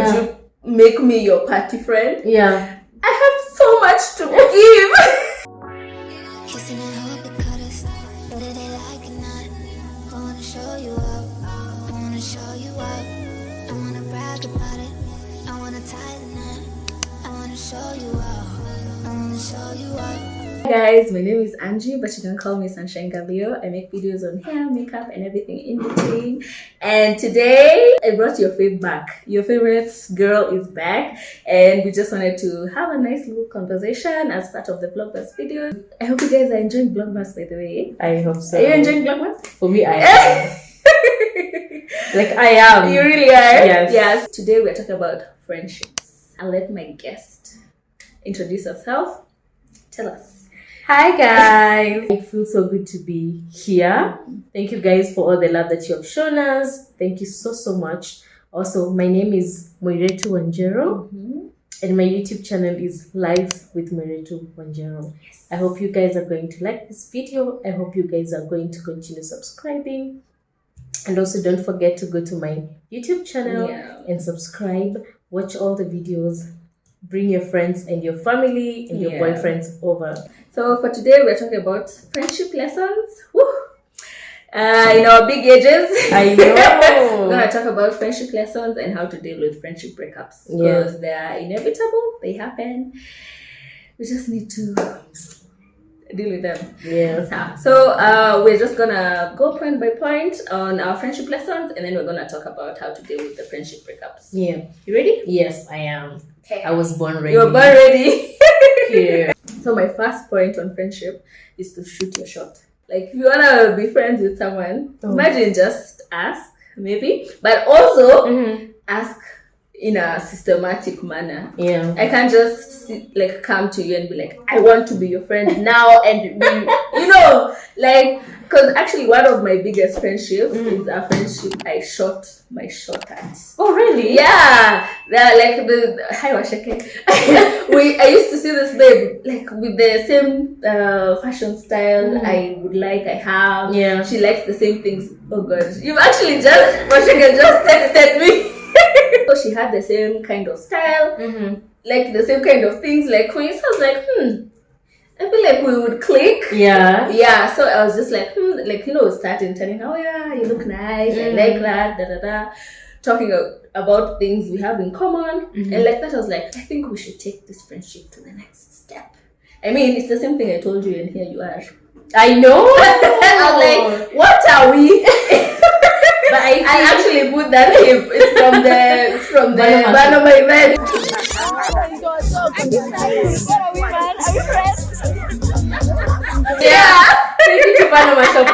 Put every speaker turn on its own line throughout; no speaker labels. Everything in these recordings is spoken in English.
would you make me your party friend?
Yeah.
I have so much to give.
Kissing and hope it cut us. Whether they like it or not, I wanna show you up. I wanna show you up. I wanna brag about it. I wanna tie the knot. I wanna show you up. I wanna show you up.
Hi guys, my name is Angie, but you can call me Sunshine Gabio. I make videos on hair, makeup, and everything in between. And today, I brought your fave back. Your favorite girl is back, and we just wanted to have a nice little conversation as part of the Vlogmas video. I hope you guys are enjoying Vlogmas, by the way.
I hope so.
Are you enjoying Vlogmas?
For me, I am. Like I am.
You really are?
Yes.
Yes. Today, we're talking about friendships. I'll let my guest introduce herself. Tell us.
Hi guys, it feels so good to be here. Thank you guys for all the love that you have shown us. Thank you so much. Also, my name is Muiretu and my YouTube channel is Live with Muiretu. Yes. I hope you guys are going to like this video. I hope you guys are going to continue subscribing, and also don't forget to go to my YouTube channel and subscribe. Watch all the videos. Bring your friends and your family and your boyfriends over. So
for today, we're talking about friendship lessons. Woo! In our big ages.
I know.
We're going to talk about friendship lessons and how to deal with friendship breakups. Because they are inevitable. They happen. We just need to deal with them.
Yeah.
So we're just going to go point by point on our friendship lessons. And then we're going to talk about how to deal with the friendship breakups.
Yeah.
You ready?
Yes, I am.
Okay.
I was born ready.
You were born ready.
Yeah.
So my first point on friendship is to shoot your shot. Like if you wanna be friends with someone, imagine just ask, maybe, but also ask in a systematic manner.
Yeah.
I can't just come to you and be like, I want to be your friend now, and because actually one of my biggest friendships is a friendship I shot my shot at.
Oh really?
Yeah. They're like hi Washake. I used to see this babe like with the same fashion style I have.
Yeah.
She likes the same things. Oh god. You've actually Washake just texted me. So she had the same kind of style, like the same kind of things. Like when you sounds like, I feel like we would click.
Yeah.
Yeah. So I was just like, starting telling her, oh yeah, you look nice. I like that. Talking about things we have in common, and like that, I was like, I think we should take this friendship to the next step. I mean, it's the same thing I told you, and here you are.
I know.
I was like, what are we? But I actually put that clip. It's from the one of my event.
Oh my god, so excited. What are we, man? Are we friends?
Yeah.
Take it to Panama shop.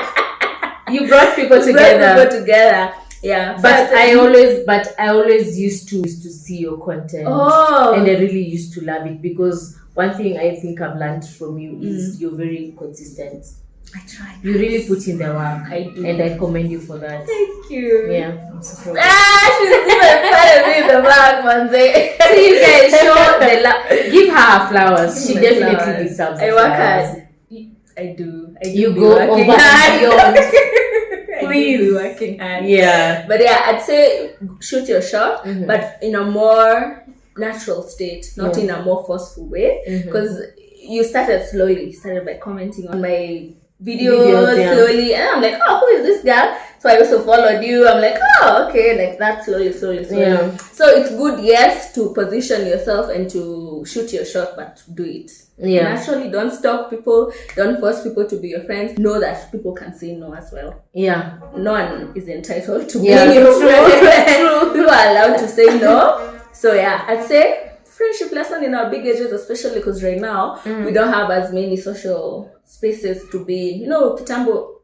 You brought people together.
Yeah.
But I always used to see your content.
Oh.
And I really used to love it, because one thing I think I've learned from you is you're very consistent.
I try.
You really put in the work.
I do.
And I commend you for that.
Thank you.
Yeah. I'm so proud.
She's even proud of me in the back one day.
So you guys show the love. Give her flowers. She
My
definitely
flowers.
deserves
I work
flowers.
hard. I do.
You
be
go
working
over and
hard.
beyond.
Please. Be working hard.
Yeah.
But yeah, I'd say shoot your shot, but in a more natural state, not in a more forceful way. Because you started slowly. You started by commenting on my videos slowly, and I'm like, oh, who is this girl? So I also followed you. I'm like, oh, okay, like that, slowly.
Yeah.
So it's good, yes, to position yourself and to shoot your shot, but do it naturally. Don't stalk people. Don't force people to be your friends. Know that people can say no as well.
Yeah.
No one is entitled to being your friend. People are allowed to say no. So yeah, I'd say friendship lesson in our big ages, especially because right now we don't have as many social spaces to be in. Kitambo,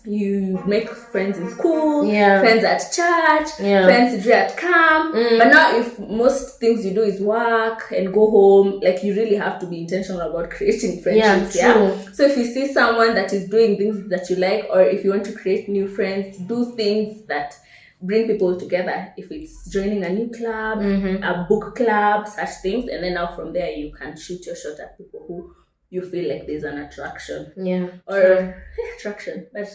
you make friends in school, friends at church, friends you do at camp. But now if most things you do is work and go home, like you really have to be intentional about creating friendships.
True.
So if you see someone that is doing things that you like, or if you want to create new friends, do things that bring people together. If it's joining a new club, a book club, such things, and then now from there you can shoot your shot at people who you feel like there's an attraction.
Yeah.
Or attraction, but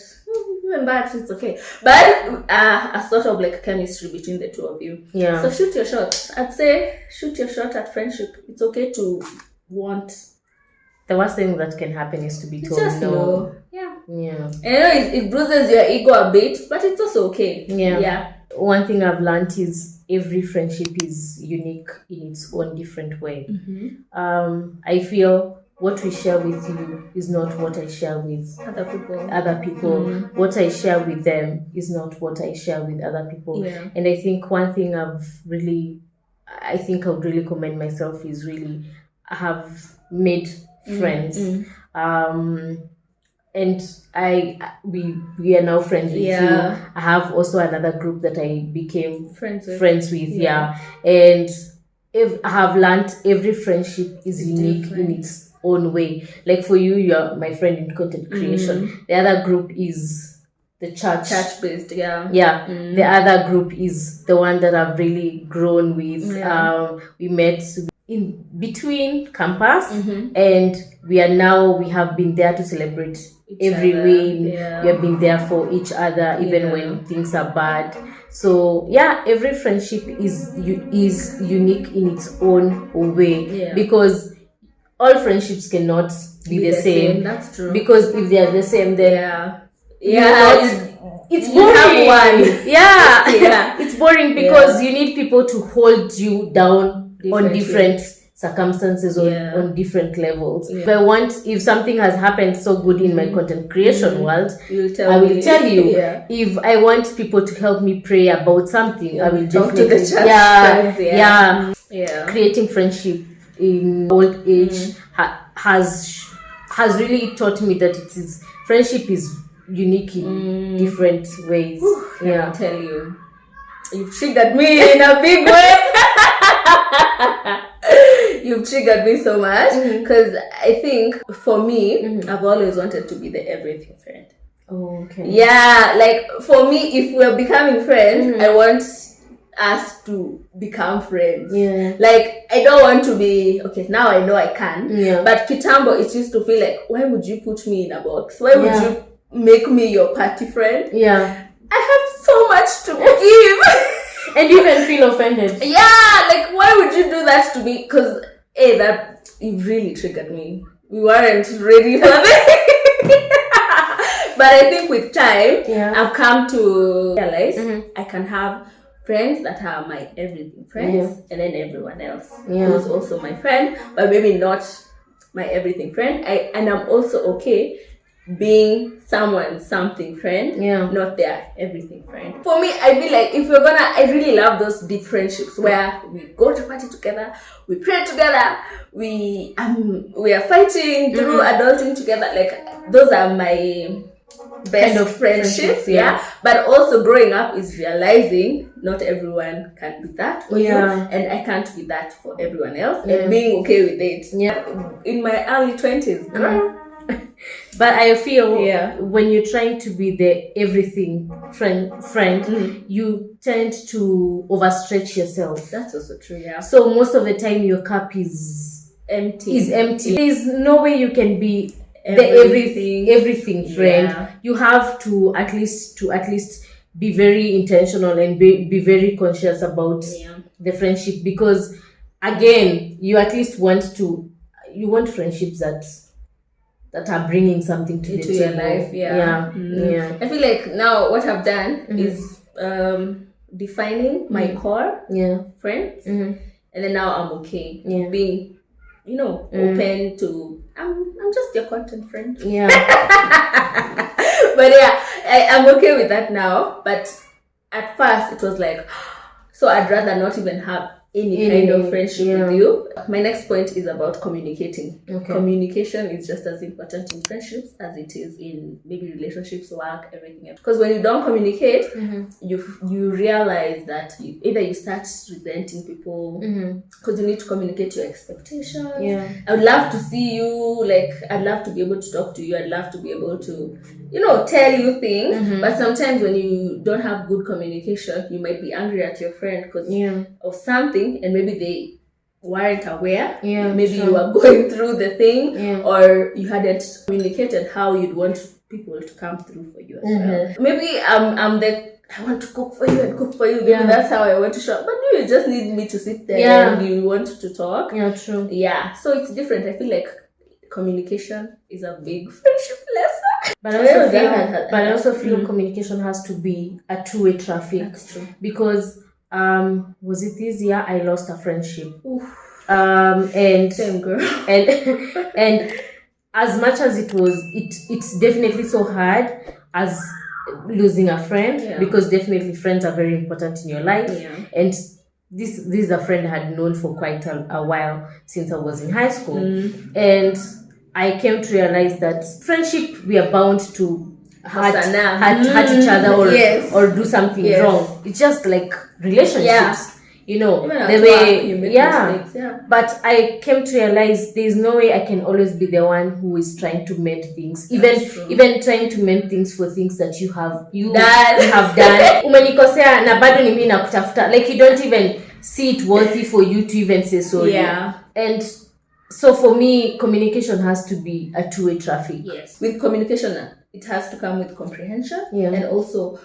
even that, it's okay. But a sort of like chemistry between the two of you.
Yeah.
So shoot your shot. I'd say shoot your shot at friendship. It's okay to want.
The worst thing that can happen is to be told
Just
no.
no. Yeah.
Yeah.
And I know it bruises your ego a bit, but it's also okay.
Yeah.
Yeah.
One thing I've learned is every friendship is unique in its own different way. I feel what we share with you is not what I share with
Other
people. What I share with them is not what I share with other people.
Yeah.
And I think one thing I would really commend myself is really I have made friends. And we are now friends with you. I have also another group that I became friends with. Yeah. And I have learned every friendship is unique in its own way. Like for you, you're my friend in content creation. The other group is the church
based. Yeah.
The other group is the one that I've really grown with. We met in between campus, and we have been there to celebrate every win. We have been there for each other even when things are bad. So every friendship is unique in its own way, because all friendships cannot be the same.
That's true.
Because if they are the same, then it's
you have
boring.
one.
It's boring because you need people to hold you down on different circumstances or on different levels. If something has happened so good in my content creation world, I will tell you. If I want people to help me pray about something, I will
talk to the church friends.
Creating friendship in old age has really taught me that friendship is unique in different ways.
Let me tell you, you've triggered me in a big way. You've triggered me so much because I think for me, I've always wanted to be the everything friend.
Oh, okay.
Yeah, like for me, if we're becoming friends, I want us to become friends.
Yeah.
Like I don't want to be okay. Now I know I can.
Yeah.
But kitambo, it used to feel like, why would you put me in a box? Why would you make me your party friend?
Yeah.
I have so much to give.
And you can feel offended.
Yeah, like why would you do that to me? Because that it really triggered me. We weren't ready for that. But I think with time, I've come to realize I can have friends that are my everything friends, and then everyone else who's also my friend, but maybe not my everything friend. And I'm also okay being someone's something friend, not their everything friend. For me, I feel like if I really love those deep friendships where we go to party together, we pray together, we are fighting through adulting together. Like those are my best kind of friendships. But also growing up is realizing not everyone can be that for you, and I can't be that for everyone else, and being okay with it. In my early 20s, girl.
But I feel when you're trying to be the everything friend, you tend to overstretch yourself.
That's also true,
So most of the time your cup is empty. There's no way you can be the everything friend. You have to at least be very intentional and be very conscious about the friendship, because again, you at least want friendships that are bringing something to
your life. I feel like now what I've done is defining my core friends, and then now I'm okay being open to I'm just your content friend. But I'm okay with that now. But at first it was like, so I'd rather not even have any kind of friendship with you. My next point is about communicating. Communication is just as important in friendships as it is in maybe relationships, work, everything else. Because when you don't communicate, you realize that either you start resenting people because you need to communicate your expectations. I would love to see you, like I'd love to be able to talk to you, I'd love to be able to tell you things, but sometimes when you don't have good communication, you might be angry at your friend because of something, and maybe they weren't aware. Maybe you were going through the thing, or you hadn't communicated how you'd want people to come through for you as well. Maybe I'm the I want to cook for you and cook for you. Maybe that's how I want to shop. But you just need me to sit there and you want to talk.
Yeah, true.
Yeah, so it's different. I feel like communication is a big friendship lesson.
But I also feel communication has to be a two-way traffic.
That's true.
Because was it this year I lost a friendship? And
same girl.
And as much as it's definitely so hard as losing a friend, because definitely friends are very important in your life. And this is a friend I had known for quite a while, since I was in high school. And I came to realize that friendship, we are bound to hurt each other or do something wrong. It's just like relationships. You know, the way, but I came to realize there's no way I can always be the one who is trying to mend things, even trying to mend things for things that you have done. Umenikosea na bado ni mimi nakutafuta. Like, you don't even see it worthy for you to even say sorry. And so for me, communication has to be a two-way traffic.
With communication, it has to come with comprehension and also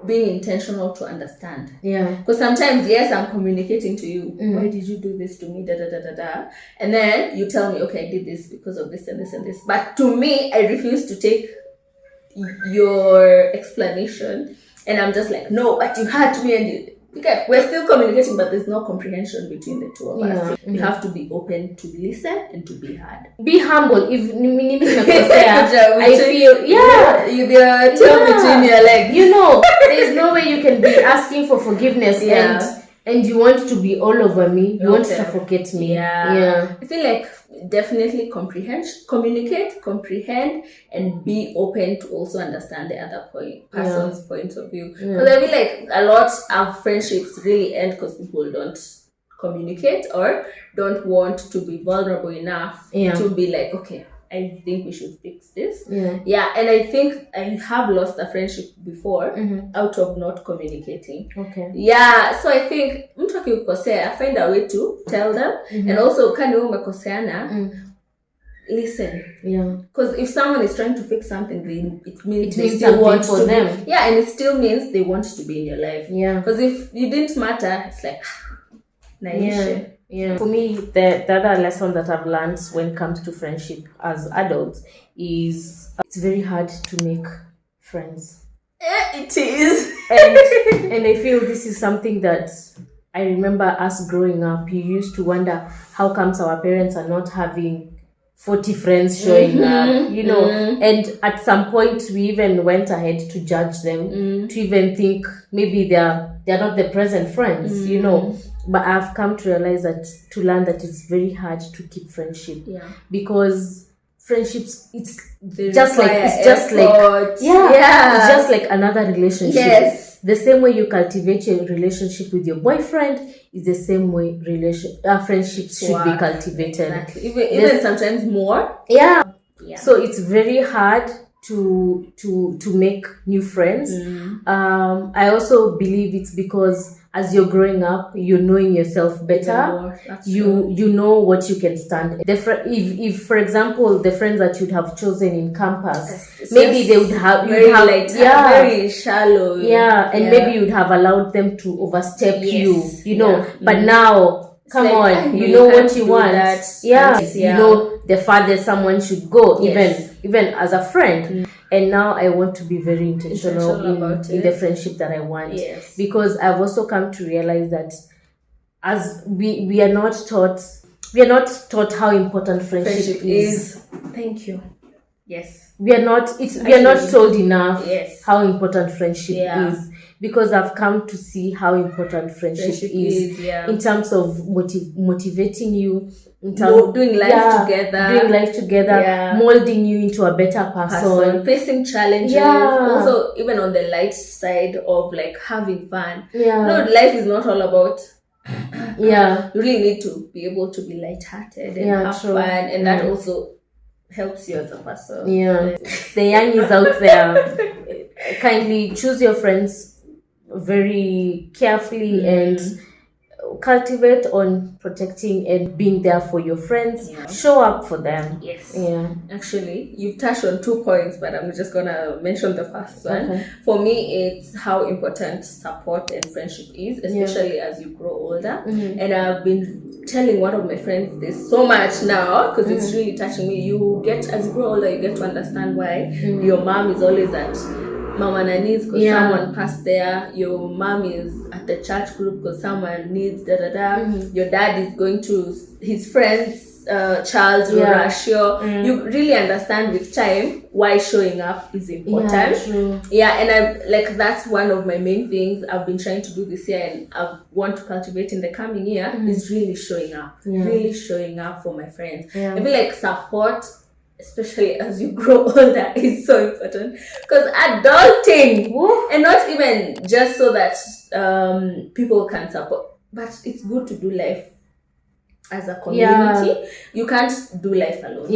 being intentional to understand. Because sometimes, yes, I'm communicating to you. Why did you do this to me? And then you tell me, okay, I did this because of this and this and this. But to me, I refuse to take your explanation. And I'm just like, no, but you hurt me and you... Okay, we're still communicating, but there's no comprehension between the two of us. You have to be open to listen and to be heard.
Be humble. If I feel
you the tail between your legs.
You know, there's no way you can be asking for forgiveness and you want to be all over me. You want to suffocate me. I
feel like definitely communicate, comprehend, and be open to also understand the other person's point of view. Because I feel like a lot of friendships really end because people don't communicate or don't want to be vulnerable enough to be like, okay, I think we should fix this. And I think I have lost a friendship before out of not communicating. So I think mtu akikosea, find a way to tell them. And also kani umekoseana, listen. Because if someone is trying to fix something, it means they still want for them. And it still means they want to be in your life. Because if you didn't matter, it's like naisha.
For me, the other lesson that I've learned when it comes to friendship as adults is it's very hard to make friends.
It is.
And I feel this is something that I remember us growing up. You used to wonder how comes our parents are not having 40 friends showing up, you know. And at some point we even went ahead to judge them, to even think maybe they're not the present friends, you know. But I've come to realize to learn that it's very hard to keep friendship. Because friendships, it's just like another relationship. The same way you cultivate your relationship with your boyfriend is the same way friendships should be cultivated.
Even sometimes more.
So it's very hard to make new friends. I also believe it's because as you're growing up, you're knowing yourself better. You know what you can stand. If for example, the friends that you'd have chosen in campus, maybe they would have very shallow. And maybe you'd have allowed them to overstep you know. But now, come on, you know what you want. You know the farthest someone should go, even as a friend. And now I want to be very intentional in the friendship that I want. Because I've also come to realize that as we are not taught how important friendship is.
Thank you.
We are not told enough how important friendship is. Because I've come to see how important friendship is in terms of motivating you, in terms of
doing life
together, molding you into a better person,
facing challenges, also even on the light side of like having fun. No, life is not all about you really need to be able to be lighthearted and have fun, and that also helps you as a person.
The youngies out there, kindly choose your friends very carefully and cultivate on protecting and being there for your friends.
Yeah.
Show up for them.
Yes.
Yeah.
Actually, you've touched on 2 points, but I'm just gonna mention the first one.
Okay.
For me, it's how important support and friendship is, especially as you grow older. And I've been telling one of my friends this so much now because it's really touching me. You get, as you grow older, you get to understand why your mom is always at Mama Nani's because someone passed there. Your mom is at the church group because someone needs Your dad is going to his friend's child's ratio. You really understand with time why showing up is important. And I like that's one of my main things I've been trying to do this year and I want to cultivate in the coming year is really showing up. Really showing up for my friends. I feel like support, especially as you grow older, is so important because adulting and not even just so that people can support, but it's good to do life as a community. You can't do life alone.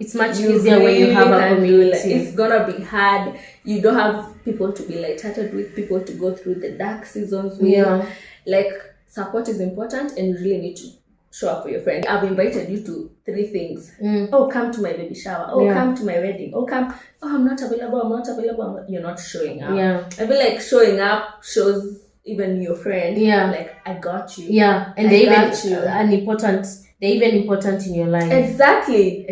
It's much easier when you have a community.
It's gonna be hard. You don't have people to be lighthearted with, people to go through the dark seasons with. Like support is important and you really need to show up for your friend. I've invited you to 3 things. Oh, come to my baby shower. Oh, come to my wedding. Oh, come. Oh, I'm not available. You're not showing up. I feel like showing up shows even your friend. Like, I got you.
And they're even important in your life.
Exactly.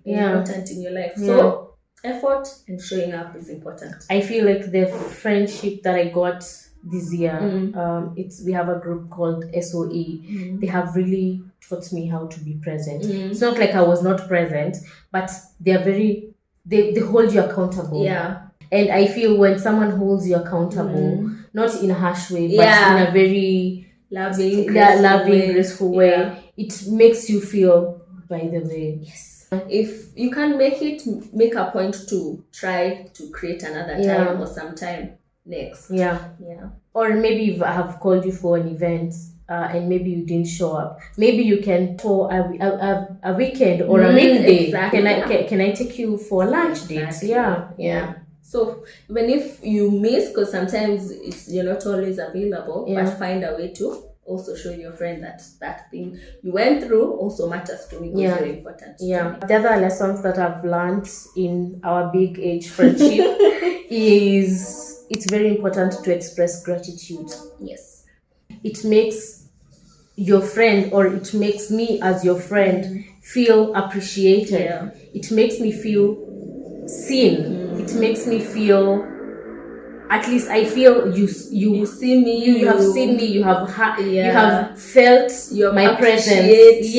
Important in your life. So effort and showing up is important.
I feel like the friendship that I got this year, we have a group called SOE. They have really taught me how to be present. It's not like I was not present, but they hold you accountable. And I feel when someone holds you accountable, not in a harsh way, but in a very loving, graceful way, it makes you feel, by the way.
If you can make a point to try to create another time or sometime next.
Or maybe if I have called you for an event and maybe you didn't show up, maybe you can for a weekend or a weekday. Can I take you for a lunch date?
So even if you miss, because sometimes you're not always available, but find a way to also show your friend that thing you went through also matters to me because you're important.
The other lessons that I've learned in our big age friendship is it's very important to express gratitude. It makes your friend, or it makes me as your friend feel appreciated. It makes me feel seen. It makes me feel, at least I feel you see me, you have seen me, you have felt my presence.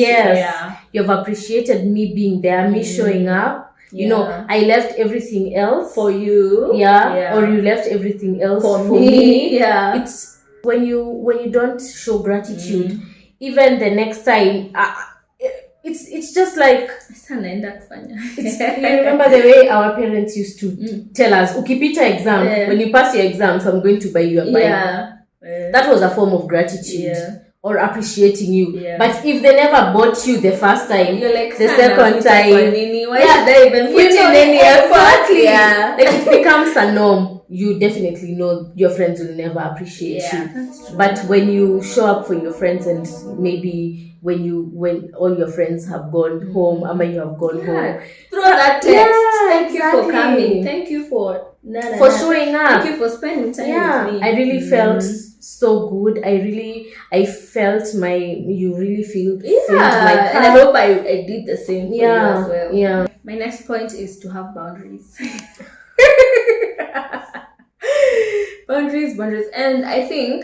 You have appreciated me being there, me showing up. You know, I left everything else for you. Or you left everything else for me. It's when you don't show gratitude, even the next time, it's just like you remember the way our parents used to tell us, ukipita exam, when you pass your exams, I'm going to buy you a bike. That was a form of gratitude or appreciating you. But if they never bought you the first time,
you're like,
the second time,
why should I even put in any effort?
Like it becomes a norm. You definitely know your friends will never appreciate you. But when you show up for your friends, and maybe when all your friends have gone home, I mean you have gone home,
throw that text. Thank you for coming. Thank you for
showing up.
Thank you for spending time with me.
I really felt so good. I felt you really felt my cup.
And I hope I did the same for you as well.
My
My next point is to have boundaries. boundaries. And I think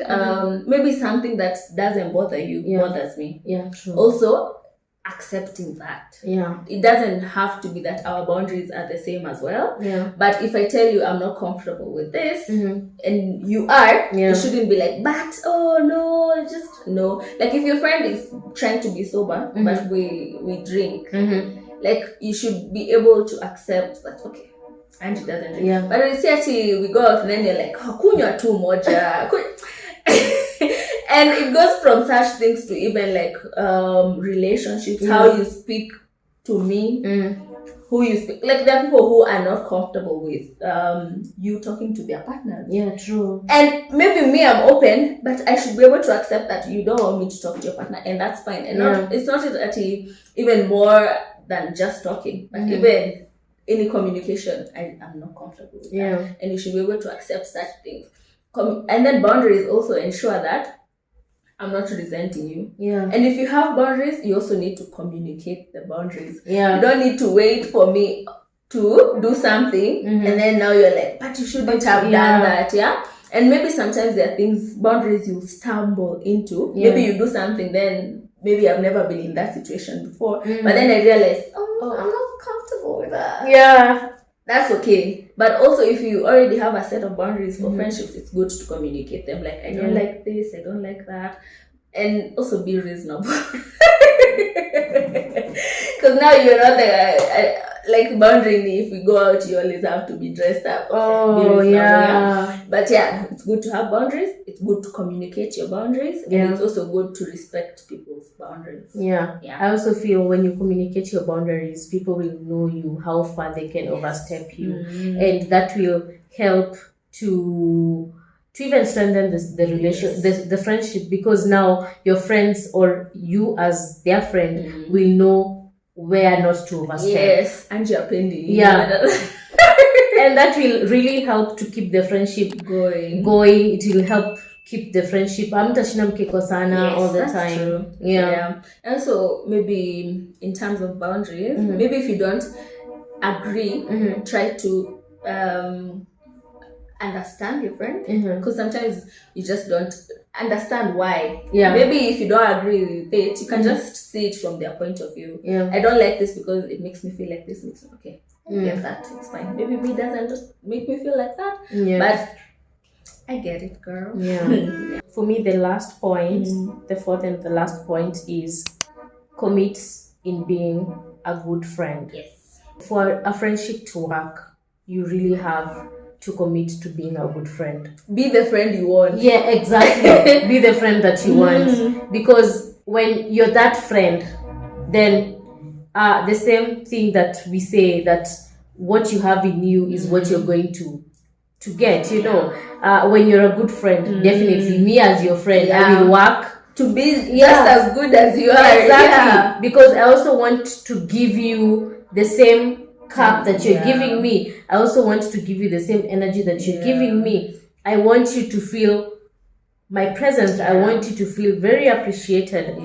maybe something that doesn't bother you bothers me.
Yeah, true.
Also, accepting that.
Yeah.
It doesn't have to be that our boundaries are the same as well.
Yeah.
But if I tell you I'm not comfortable with this, and you are, you shouldn't be like, but oh no, just no. Like if your friend is trying to be sober, but we drink, like you should be able to accept that, okay, Angie doesn't drink.
Yeah.
But when you see actually we go out and then you're like, oh, kunywa tu moja. And it goes from such things to even like relationships, how you speak to me, who you speak. Like there are people who are not comfortable with you talking to their partners.
Yeah, true.
And maybe me, I'm open, but I should be able to accept that you don't want me to talk to your partner, and that's fine. And it's not actually even more than just talking, but even any communication, I'm not comfortable with that. And you should be able to accept such things. And then boundaries also ensure that I'm not resenting you.
Yeah.
And if you have boundaries, you also need to communicate the boundaries.
Yeah.
You don't need to wait for me to do something and then now you're like, but you shouldn't have done that. Yeah. And maybe sometimes there are things, boundaries you stumble into. Maybe you do something, then maybe I've never been in that situation before. But then I realized, I'm not comfortable with that.
Yeah.
That's okay. But also if you already have a set of boundaries for friendships, it's good to communicate them. Like, I don't like this, I don't like that. And also be reasonable. Because now you're not like boundary me. If we go out, you always have to be dressed up. But it's good to have boundaries. It's good to communicate your boundaries. And it's also good to respect people's boundaries.
Yeah. I also feel when you communicate your boundaries, people will know you, how far they can overstep you. And that will help to even strengthen the relation, the friendship, because now your friends or you as their friend will know where not to overstep.
Yes, and you're pending.
Yeah. And that will really help to keep the friendship going. It will help keep the friendship. All the time.
True. Yeah. And so maybe in terms of boundaries, maybe if you don't agree, try to understand your friend, because sometimes you just don't understand why. Maybe if you don't agree with it, you can just see it from their point of view. I don't like this because it makes me feel like this. Okay, I get that, it's fine. Maybe me doesn't just make me feel like that, but I get it, girl.
For me, the last point, the fourth and the last point is commit in being a good friend. For a friendship to work, you really have to commit to being a good friend.
Be the friend you want.
Yeah, exactly. Be the friend that you want. Because when you're that friend, then the same thing that we say, that what you have in you is what you're going to get, you know. When you're a good friend, definitely me as your friend, I will work
to be just as good as you are.
Exactly. Because I also want to give you the same cup that you're giving me. I also want to give you the same energy that you're giving me. I want you to feel my presence. I want you to feel very appreciated.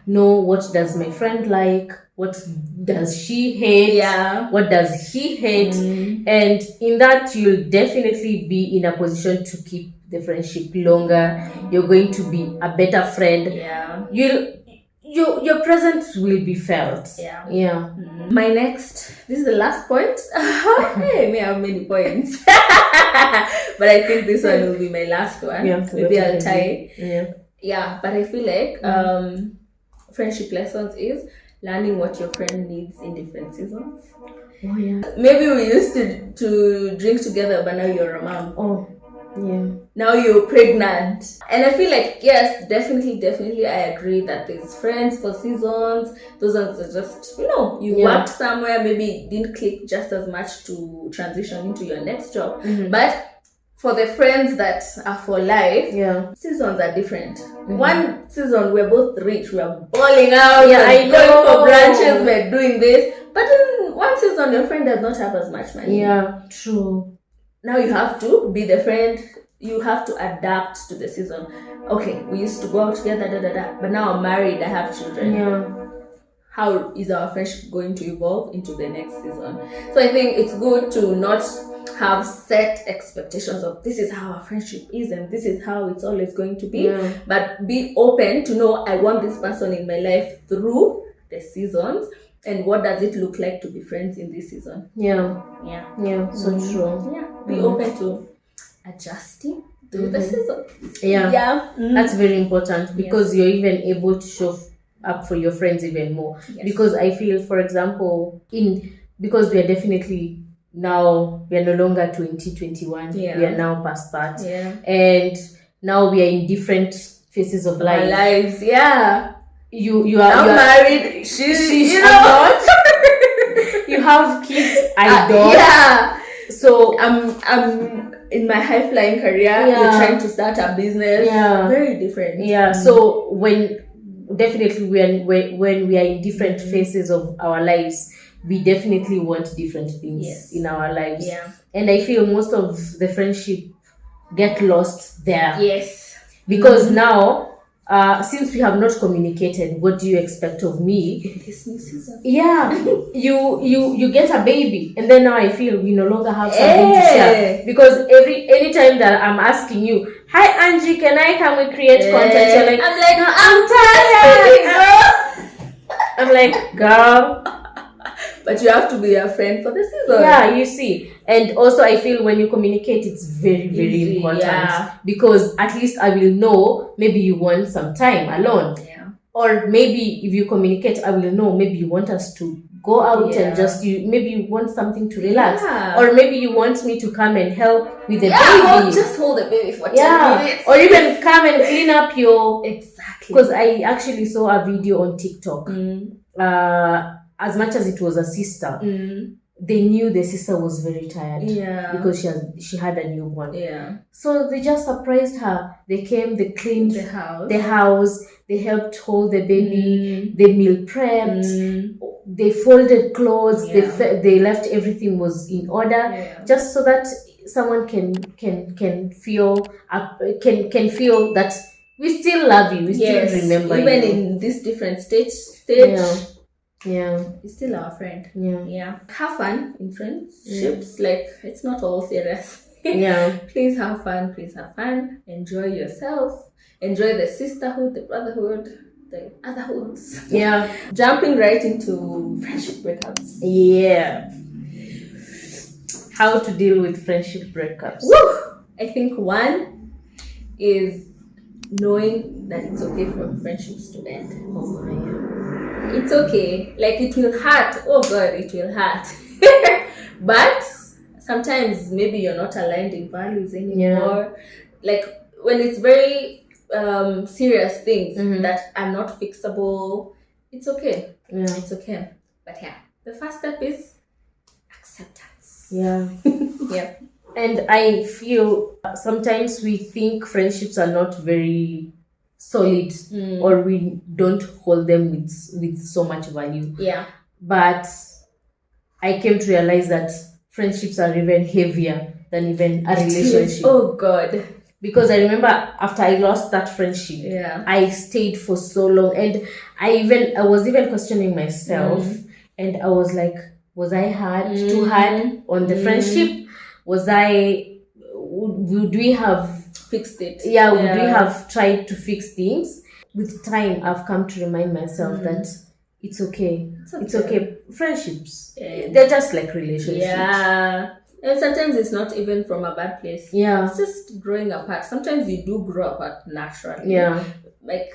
Know what does my friend like, what does she hate, what does he hate, and in that you'll definitely be in a position to keep the friendship longer. You're going to be a better friend. Your presence will be felt.
My next, this is the last point. I may have many points, but I think this one will be my last one. Maybe I'll tie. But I feel like friendship lessons is learning what your friend needs in different seasons. Maybe we used to drink together, but now you're a mom. Now you're pregnant. And I feel like, yes, definitely I agree that there's friends for seasons. Those are just, you worked somewhere, maybe it didn't click just as much to transition into your next job. But for the friends that are for life, seasons are different. One season we're both rich, we're balling out, we're going for branches, we're doing this. But in one season your friend does not have as much money.
True.
Now you have to be the friend, you have to adapt to the season. Okay, we used to go out together, but now I'm married, I have children. How is our friendship going to evolve into the next season? So I think it's good to not have set expectations of this is how our friendship is and this is how it's always going to be, but be open to know I want this person in my life through the seasons. And what does it look like to be friends in this season?
So true.
Be open to adjusting through the season.
That's very important, because you're even able to show up for your friends even more. Because I feel, for example, because we are definitely now, we are no longer 2021. We are now past that. And now we are in different phases of life.
Our lives, You are
married.
She's
not. You you have kids, I don't.
Yeah.
So
I'm in my high flying career. You're trying to start a business.
Yeah.
Very different.
Yeah. So when we are in different phases of our lives, we definitely want different things in our lives.
Yeah.
And I feel most of the friendship get lost there.
Yes.
Because now, since we have not communicated, what do you expect of me?
In this new season.
Yeah, you get a baby, and then now I feel we no longer have something to share, because anytime that I'm asking you, hi Angie, can we create content? You're like,
I'm like,
no, I'm
I'm tired.
I'm like, girl.
But you have to be a friend for the season.
Yeah, you see. And also I feel when you communicate, it's very, very important. Because at least I will know maybe you want some time alone.
Yeah.
Or maybe if you communicate, I will know maybe you want us to go out and maybe you want something to relax.
Yeah.
Or maybe you want me to come and help with the baby.
Just hold the baby for 10 minutes.
Or even come and clean up your...
Exactly.
Because I actually saw a video on TikTok. As much as it was a sister, they knew the sister was very tired.
Yeah.
Because she had a newborn.
Yeah.
So they just surprised her. They came, they cleaned
the house.
They helped hold the baby. They meal prepped. They folded clothes. They left everything was in order, just so that someone can feel that we still love you. We still remember you.
Even in this different stage.
Yeah.
He's still our friend.
Yeah.
Have fun in friendships. Like, it's not all serious.
Yeah.
Please have fun. Enjoy yourself. Enjoy the sisterhood, the brotherhood, the otherhoods.
Yeah.
Jumping right into friendship breakups.
Yeah. How to deal with friendship breakups.
Woo! I think one is knowing that it's okay for friendships to end.
Oh my.
It's okay. Like, it will hurt. Oh God, it will hurt. But sometimes maybe you're not aligned in values anymore. Like, when it's very serious things that are not fixable, it's okay. It's okay. But the first step is acceptance.
Yeah. And I feel sometimes we think friendships are not very solid, or we don't hold them with so much value.
Yeah.
But I came to realize that friendships are even heavier than even a relationship.
Oh God.
Because I remember after I lost that friendship, I stayed for so long, and I was even questioning myself, and I was like, was I too hard on the friendship? Would we have
fixed it?
Would we have tried to fix things? With time, I've come to remind myself that it's okay. It's okay. Friendships, they're just like relationships.
Yeah. And sometimes it's not even from a bad place.
Yeah.
It's just growing apart. Sometimes you do grow apart naturally.
Yeah.
Like,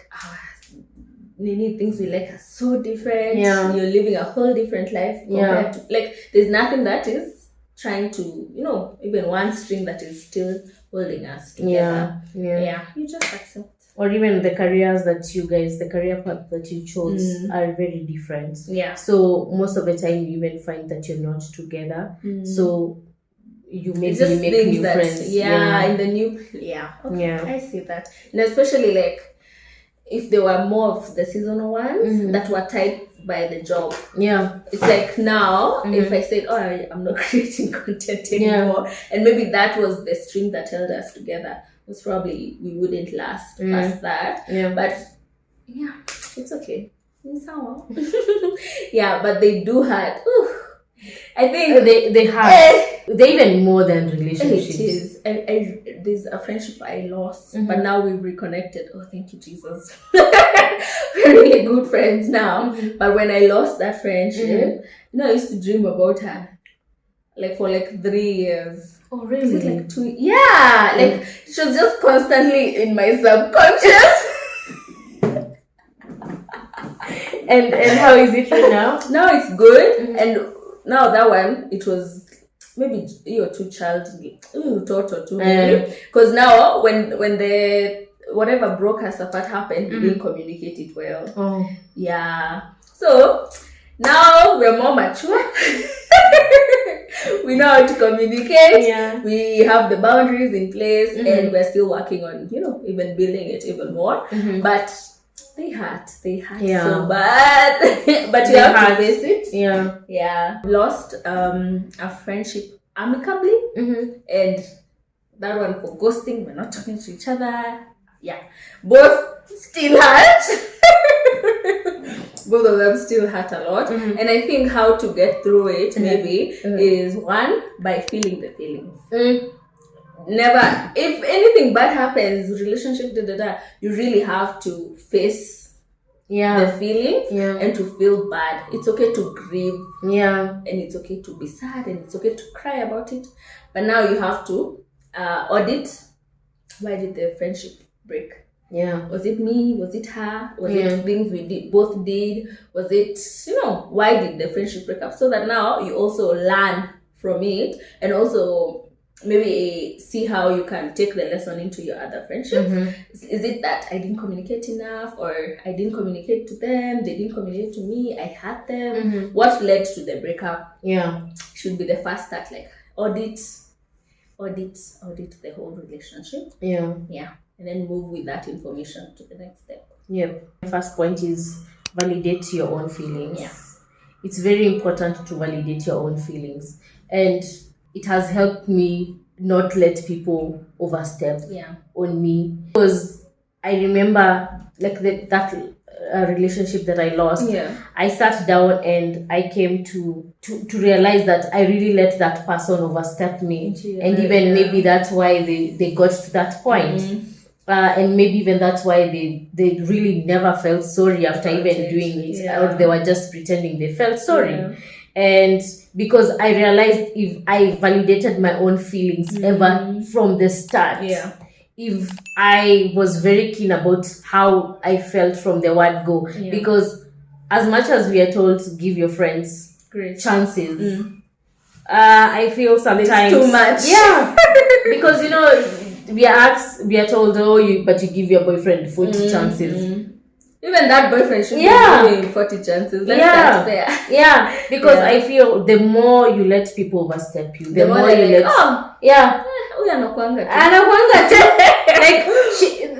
things we like are so different.
Yeah.
You're living a whole different life compared to, like, there's nothing that is trying to, even one string that is still holding us together. Yeah. You just accept.
Or even the career path that you chose are very different.
Yeah.
So most of the time you even find that you're not together. So you maybe make new friends.
In the new. Okay, I see that. And especially like if there were more of the seasonal ones that were tied by the job.
Yeah.
It's like now, if I said, I'm not creating content anymore, and maybe that was the string that held us together, was probably we wouldn't last past that.
Yeah.
But it's okay. But they do hurt. I think
they hurt. They even more than relationships.
It is. There's a friendship I lost, but now we've reconnected. Oh, thank you, Jesus. We're really good friends now. But when I lost that friendship, I used to dream about her, like for like 3 years.
Oh, really?
Was it like 2? Yeah, like she was just constantly in my subconscious.
And how is it right now?
Now it's good, and now that one, it was maybe you're too childish, because now when the whatever broke us apart happened, we didn't communicate it well.
Oh.
Yeah. So Now we're more mature. We know how to communicate.
Yeah.
We have the boundaries in place, and we're still working on, even building it even more. But they hurt so bad. But you have to face it. Yeah. Lost a friendship amicably, and that one for ghosting. We're not talking to each other. Yeah, both still hurt. Both of them still hurt a lot. And I think how to get through it maybe is, one, by feeling the feelings. Never, if anything bad happens, relationship, you really have to face the feelings and to feel bad. It's okay to grieve. And it's okay to be sad, and it's okay to cry about it. But now you have to audit, why did the friendship break? Was it me? Was it her? Was it things we both did? Was it, why did the friendship break up? So that now you also learn from it, and also maybe see how you can take the lesson into your other friendships. Is it that I didn't communicate enough, or I didn't communicate to them, they didn't communicate to me, I hurt them? What led to the breakup? Should be the first start, like audit the whole relationship. And then move with that information to the next step.
The first point is validate your own feelings. It's very important to validate your own feelings, and it has helped me not let people overstep on me, because I remember like that relationship that I lost. I sat down and I came to realize that I really let that person overstep me, and even maybe that's why they got to that point. And maybe even that's why they really never felt sorry after even doing it, or they were just pretending they felt sorry. And because I realized, if I validated my own feelings ever from the start, if I was very keen about how I felt from the word go, because as much as we are told to give your friends chances, I feel sometimes
it's too much.
Because we are told, but you give your boyfriend 40 chances.
Even that boyfriend should be giving 40 chances. Let's start there.
Because I feel the more you let people overstep you, the more you let... Like,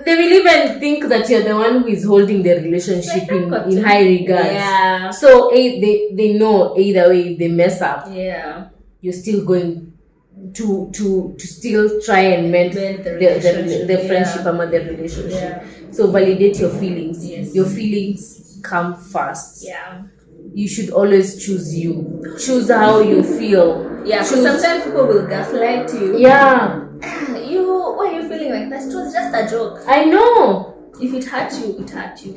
they will even think that you're the one who is holding the relationship in high regards. So they know either way, if they mess up, you're still going to still try and mend the friendship among the relationship. So validate your feelings. Your feelings come first. You should always choose you. Choose how you feel.
Sometimes people will gaslight you. Why are you feeling like that? It was just a joke.
I know.
If it hurt you, it hurt you.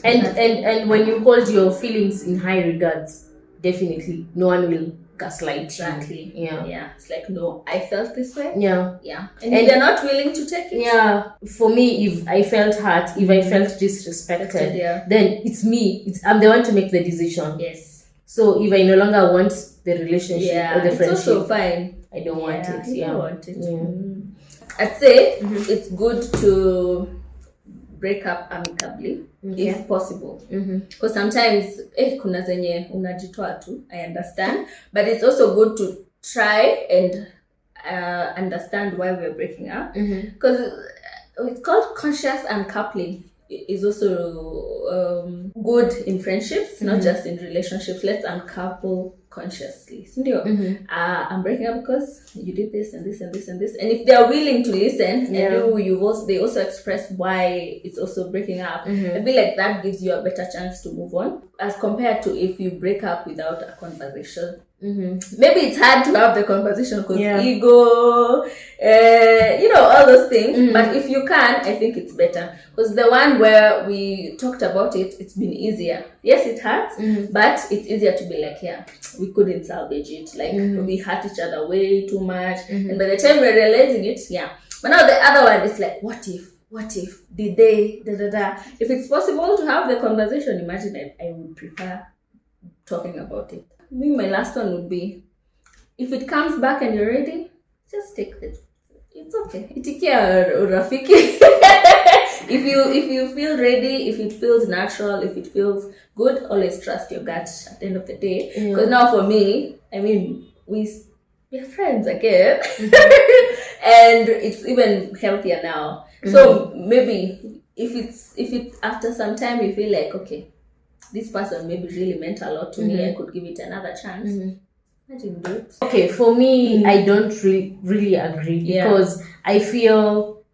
And when you hold your feelings in high regards, definitely no one will gaslight
exactly.
you.
It's like, no, I felt this way.
And
if they're not willing to take it.
For me, if I felt hurt, if I felt disrespected, then it's me. I'm the one to make the decision. So if I no longer want the relationship or the friendship,
it's also fine.
I don't want it.
I don't want it. I'd say it's good to break up amicably if possible, because sometimes kuna zenye unajitoa tu, I understand, but it's also good to try and understand why we're breaking up, because it's called conscious uncoupling. Is also good in friendships, not just in relationships. Let's uncouple consciously. I'm breaking up because you did this and this and this and this. And if they're willing to listen, and they also express why it's also breaking up, I feel like that gives you a better chance to move on, as compared to if you break up without a conversation. Maybe it's hard to have the conversation because ego, all those things. But if you can, I think it's better, because the one where we talked about it, it's been easier. Yes, it hurts, but it's easier to be like, we couldn't salvage it. Like we hurt each other way too much, and by the time we're realizing it, But now the other one is like, what if did they If it's possible to have the conversation, imagine I would prefer talking about it. I think my last one would be, if it comes back and you're ready, just take it. It's okay. Itikia urafiki. if you feel ready, if it feels natural, if it feels good, always trust your gut at the end of the day. Because now for me, I mean, we're friends again. And it's even healthier now. So maybe if it after some time you feel like, okay, this person maybe really meant a lot to me, I could give it another chance. I didn't do it.
Okay, for me, I don't really agree because I feel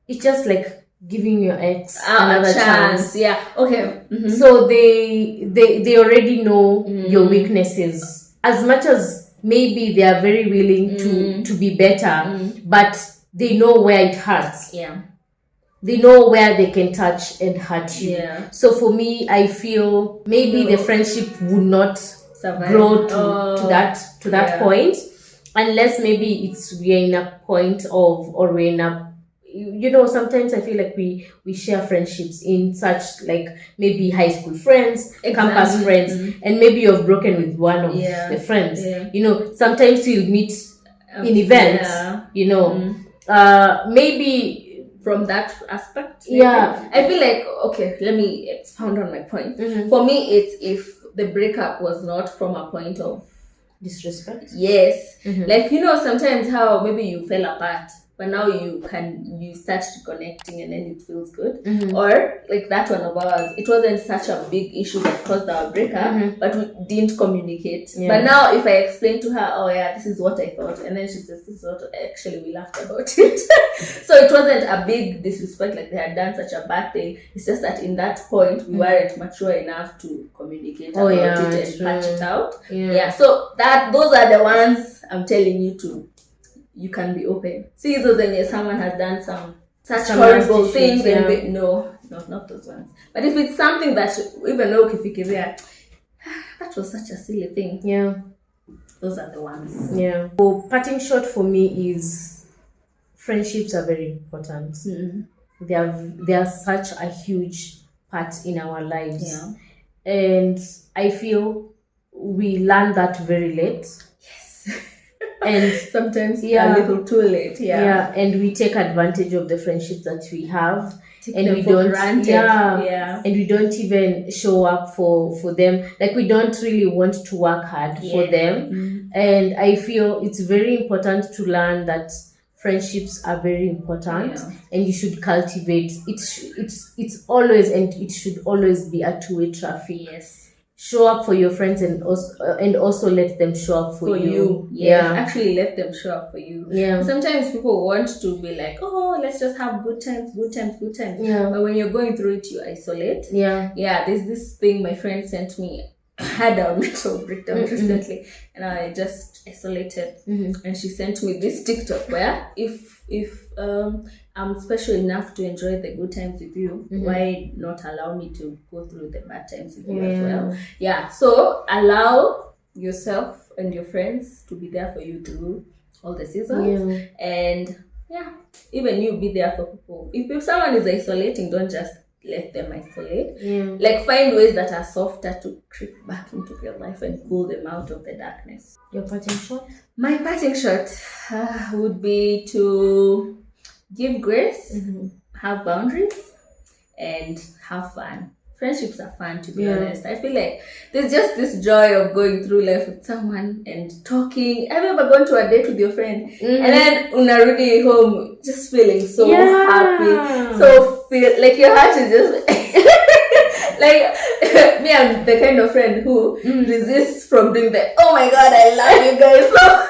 it's just like giving your ex another chance.
Yeah. Okay.
So they already know your weaknesses. As much as maybe they are very willing to be better, but they know where it hurts.
Yeah.
They know where they can touch and hurt you.
Yeah.
So for me, I feel maybe the friendship would not grow to that point, unless maybe we're in a point of, or we're in a, sometimes I feel like we share friendships in such, like maybe high school friends, campus friends, and maybe you've broken with one of the friends. Sometimes you'll meet in events, maybe
from that aspect. Maybe. I feel like, okay, let me expound on my point. For me, it's if the breakup was not from a point of
disrespect.
Yes. Like, sometimes how maybe you fell apart, but now you start reconnecting and then it feels good. Or like that one of ours, it wasn't such a big issue that caused our breakup, but we didn't communicate. But now if I explain to her, oh yeah, this is what I thought, and then she says, this is what actually we laughed about it. So it wasn't a big disrespect, like they had done such a bad thing. It's just that in that point we weren't mature enough to communicate about it and patch it out. So those are the ones I'm telling you to. You can be open. See those when someone has done some horrible things, and no, not those ones. But if it's something that even though that was such a silly thing, those are the ones.
So parting shot for me is friendships are very important. They are such a huge part in our lives, and I feel we learn that very late. And
sometimes a little too late.
And we take advantage of the friendships that we have, and we don't and we don't even show up for them. Like we don't really want to work hard for them. And I feel it's very important to learn that friendships are very important, and you should cultivate it's always, and it should always be a two-way traffic. Show up for your friends and also let them show up for you.
Actually let them show up for you. Sometimes people want to be like, oh, let's just have good times. But when you're going through it, you isolate. There's this thing my friend sent me. I had a mental breakdown recently, and I just isolated. And she sent me this TikTok where if I'm special enough to enjoy the good times with you, why not allow me to go through the bad times with you as well? So allow yourself and your friends to be there for you through all the seasons. And even you be there for people. If someone is isolating, don't just let them isolate. Like find ways that are softer to creep back into your life and pull them out of the darkness.
Your parting shot?
My parting shot would be to give grace, have boundaries, and have fun. Friendships are fun, to be honest. I feel like there's just this joy of going through life with someone and talking. Have you ever gone to a date with your friend and then unarudi home just feeling so happy, so feel like your heart is just like me, I'm the kind of friend who resists from doing that. Oh my god, I love you guys so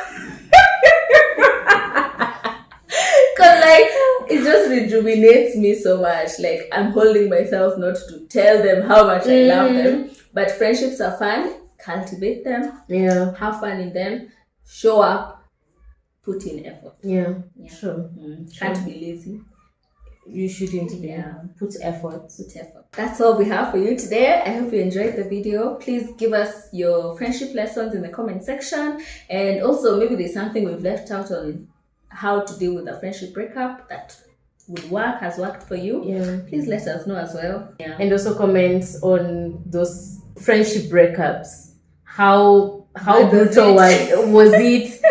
because like it just rejuvenates me so much. Like I'm holding myself not to tell them how much I love them. But friendships are fun. Cultivate them. Have fun in them. Show up. Put in effort.
Sure.
Can't be lazy.
You shouldn't. Put effort.
That's all we have for you today. I hope you enjoyed the video. Please give us your friendship lessons in the comment section, and also maybe there's something we've left out on how to deal with a friendship breakup that has worked for you. Please let us know as well.
And also comments on those friendship breakups. How brutal was it?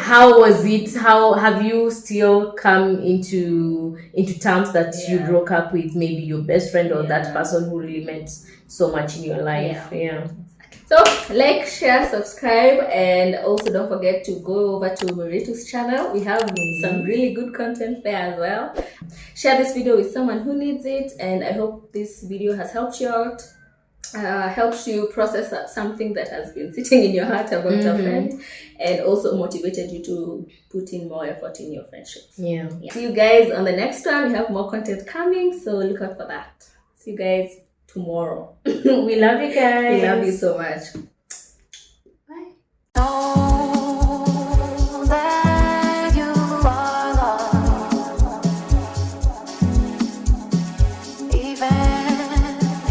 How was it? How have you still come into terms that you broke up with maybe your best friend or that person who really meant so much in your life? Yeah.
So like, share, subscribe, and also don't forget to go over to Muiretu's channel. We have some really good content there as well. Share this video with someone who needs it, and I hope this video has helped you out. Helps you process something that has been sitting in your heart about your friend, and also motivated you to put in more effort in your friendships.
Yeah.
See you guys on the next one. We have more content coming, so look out for that. See you guys tomorrow.
We love you guys.
We love you so much.